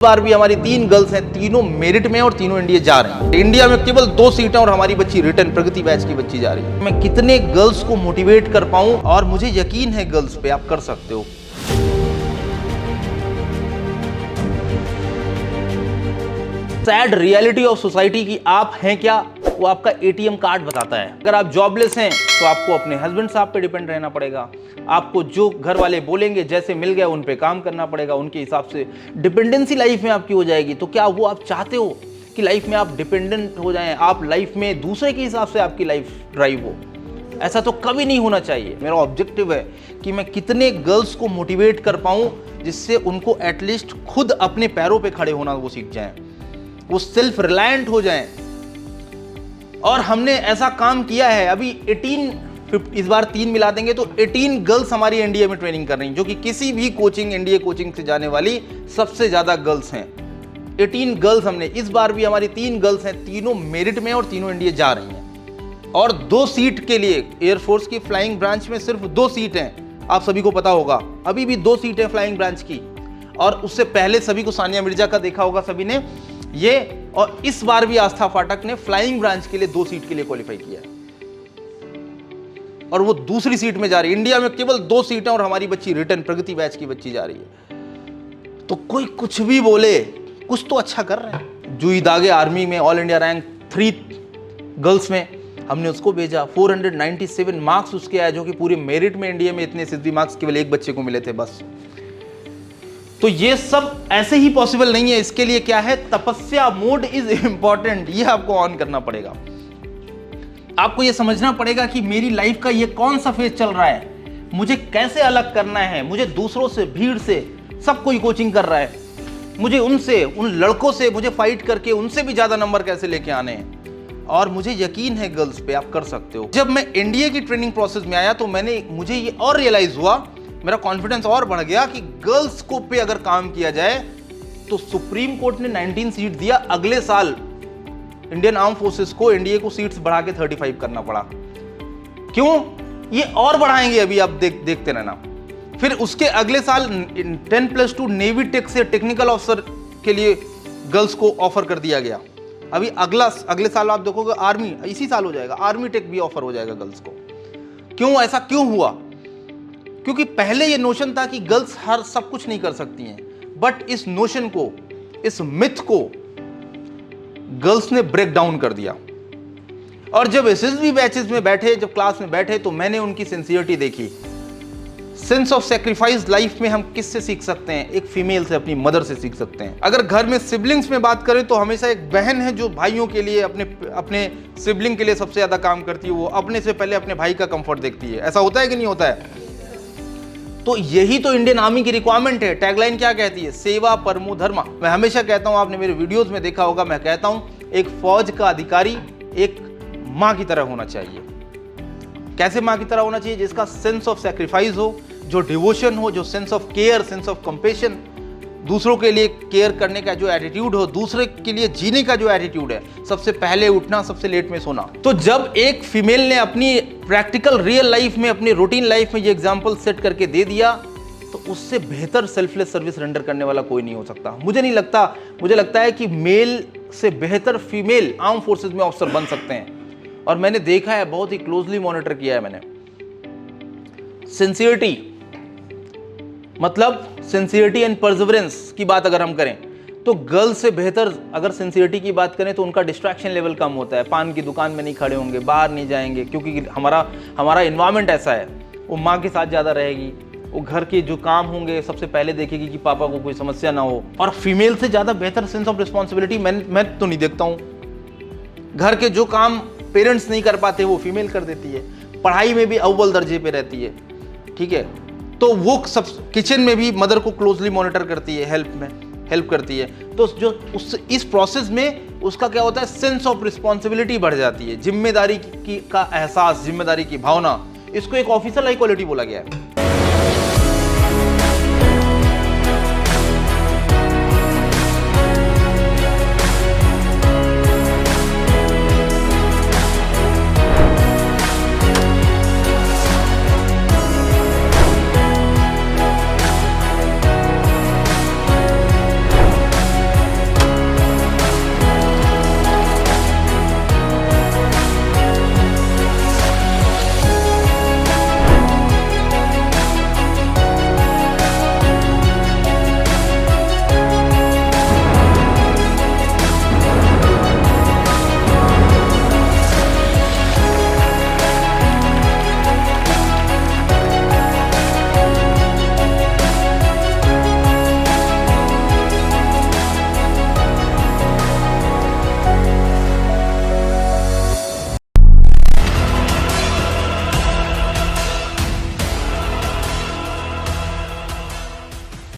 बार भी हमारी 3 गर्ल्स हैं, तीनों मेरिट में और तीनों इंडिया जा रही हैं। इंडिया में केवल 2 सीटें और हमारी बच्ची रिटर्न प्रगति बैच की बच्ची जा रही है। मैं कितने गर्ल्स को मोटिवेट कर पाऊं, और मुझे यकीन है गर्ल्स पे आप कर सकते हो। सैड रियलिटी ऑफ सोसाइटी की आप हैं क्या, वो आपका एटीएम कार्ड बताता है। अगर आप जॉबलेस हैं तो आपको अपने हस्बैंड साहब पे डिपेंड रहना पड़ेगा। आपको जो घर वाले बोलेंगे, जैसे मिल गया उन पे काम करना पड़ेगा, उनके हिसाब से डिपेंडेंसी लाइफ में आपकी हो जाएगी। तो क्या वो आप चाहते हो कि लाइफ में आप डिपेंडेंट हो जाएं, आप लाइफ में दूसरे के हिसाब से आपकी लाइफ ड्राइव हो? ऐसा तो कभी नहीं होना चाहिए। मेरा ऑब्जेक्टिव है कि मैं कितने गर्ल्स को मोटिवेट कर पाऊँ जिससे उनको एटलीस्ट खुद अपने पैरों पर खड़े होना वो सीख जाएं, वो सेल्फ रिलायंट हो जाएं। और हमने ऐसा काम किया है। अभी 18 इस बार 3 मिला देंगे तो 18 गर्ल्स हमारी एनडीए में ट्रेनिंग कर रही हैं, जो कि किसी भी कोचिंग एनडीए कोचिंग से जाने वाली सबसे ज्यादा गर्ल्स हैं। 18 गर्ल्स हमने इस बार भी, हमारी 3 गर्ल्स हैं, तीनों मेरिट में और तीनों एनडीए जा रही हैं। और 2 सीट के लिए एयरफोर्स की फ्लाइंग ब्रांच में सिर्फ 2 सीट हैं, आप सभी को पता होगा। अभी भी 2 सीटें फ्लाइंग ब्रांच की, और उससे पहले सभी को सानिया मिर्जा का देखा होगा सभी ने ये। और इस बार भी आस्था फाटक ने फ्लाइंग ब्रांच के लिए 2 सीट के लिए क्वालिफाई किया है, और वो दूसरी सीट में जा रही है। इंडिया में केवल 2 सीटें और हमारी बच्ची रिटर्न प्रगति बैच की बच्ची जा रही है। तो कोई कुछ भी बोले, कुछ तो अच्छा कर रहे हैं। जूही दागे आर्मी में ऑल इंडिया रैंक 3 गर्ल्स में, हमने उसको भेजा। 497 मार्क्स उसके आए, जो कि पूरे मेरिट में इंडिया में इतने सिद्धि मार्क्स केवल एक बच्चे को मिले थे बस। तो ये सब ऐसे ही पॉसिबल नहीं है। इसके लिए क्या है, तपस्या मोड इज इंपॉर्टेंट। ये आपको ऑन करना पड़ेगा। आपको ये समझना पड़ेगा कि मेरी लाइफ का ये कौन सा फेज चल रहा है, मुझे कैसे अलग करना है। मुझे दूसरों से, भीड़ से, सब कोई कोचिंग कर रहा है, मुझे उनसे, उन लड़कों से मुझे फाइट करके उनसे भी ज्यादा नंबर कैसे लेके आने हैं। और मुझे यकीन है गर्ल्स पे आप कर सकते हो। जब मैं एनडीए की ट्रेनिंग प्रोसेस में आया तो मुझे ये और रियलाइज हुआ, मेरा कॉन्फिडेंस और बढ़ गया कि गर्ल्स को पे अगर काम किया जाए तो सुप्रीम कोर्ट ने 19 सीट दिया। अगले साल इंडियन आर्म फोर्सेस को, एनडीए को सीट्स बढ़ा के 35 करना पड़ा। क्यों? ये और बढ़ाएंगे, अभी आप देखते रहना। फिर उसके अगले साल 10+2 नेवी टेक से टेक्निकल ऑफिसर के लिए गर्ल्स को ऑफर कर दिया गया। अभी अगले साल आप देखोगे आर्मी, इसी साल हो जाएगा, आर्मी टेक भी ऑफर हो जाएगा गर्ल्स को। क्यों? ऐसा क्यों हुआ? क्योंकि पहले ये नोशन था कि गर्ल्स हर सब कुछ नहीं कर सकती हैं, बट इस नोशन को, इस मिथ को गर्ल्स ने ब्रेक डाउन कर दिया। और जब एसएसबी बैचेस में बैठे, जब क्लास में बैठे, तो मैंने उनकी सिंसियरिटी देखी। सेंस ऑफ सेक्रीफाइस लाइफ में हम किससे सीख सकते हैं? एक फीमेल से, अपनी मदर से सीख सकते हैं। अगर घर में सिबलिंग्स में बात करें तो हमेशा एक बहन है जो भाइयों के लिए, अपने सिबलिंग के लिए सबसे ज्यादा काम करती है। वो अपने से पहले अपने भाई का कंफर्ट देखती है। ऐसा होता है कि नहीं होता है? तो यही तो इंडियन आर्मी की रिक्वायरमेंट है। टैगलाइन क्या कहती है? सेवा परमो धर्मा। मैं हमेशा कहता हूं, आपने मेरे वीडियोस में देखा होगा, मैं कहता हूं एक फौज का अधिकारी एक मां की तरह होना चाहिए। कैसे मां की तरह होना चाहिए? जिसका सेंस ऑफ सैक्रिफाइस हो, जो डिवोशन हो, जो sense of care, sense of compassion, दूसरों के लिए केयर करने का जो एटीट्यूड हो, दूसरे के लिए जीने का जो एटीट्यूड है, सबसे पहले उठना, सबसे लेट में सोना। तो जब एक फीमेल ने अपनी प्रैक्टिकल रियल लाइफ में, अपनी रूटीन लाइफ में ये एग्जांपल सेट करके दे दिया, तो उससे बेहतर सेल्फलेस सर्विस रेंडर करने वाला कोई नहीं हो सकता। मुझे नहीं लगता, मुझे लगता है कि मेल से बेहतर फीमेल आर्म फोर्सेज में ऑफिसर बन सकते हैं। और मैंने देखा है, बहुत ही क्लोजली मॉनिटर किया है मैंने। सिंसियरिटी, मतलब सिंसियरिटी एंड परसिवरेंस की बात अगर हम करें तो गर्ल्स से बेहतर अगर सिंसियरिटी की बात करें तो उनका डिस्ट्रैक्शन लेवल कम होता है। पान की दुकान में नहीं खड़े होंगे, बाहर नहीं जाएंगे, क्योंकि हमारा एनवायरनमेंट ऐसा है। वो माँ के साथ ज़्यादा रहेगी, वो घर के जो काम होंगे सबसे पहले देखेगी कि पापा को कोई समस्या ना हो। और फीमेल से ज़्यादा बेहतर सेंस ऑफ रिस्पॉन्सिबिलिटी मैं तो नहीं देखता हूँ। घर के जो काम पेरेंट्स नहीं कर पाते वो फीमेल कर देती है। पढ़ाई में भी अव्वल दर्जे पे रहती है, ठीक है। तो वो सब किचन में भी मदर को क्लोजली मॉनिटर करती है, हेल्प करती है। तो जो इस प्रोसेस में उसका क्या होता है, सेंस ऑफ रिस्पॉन्सिबिलिटी बढ़ जाती है, जिम्मेदारी का एहसास, जिम्मेदारी की भावना। इसको एक ऑफिसर लाइक क्वालिटी बोला गया है।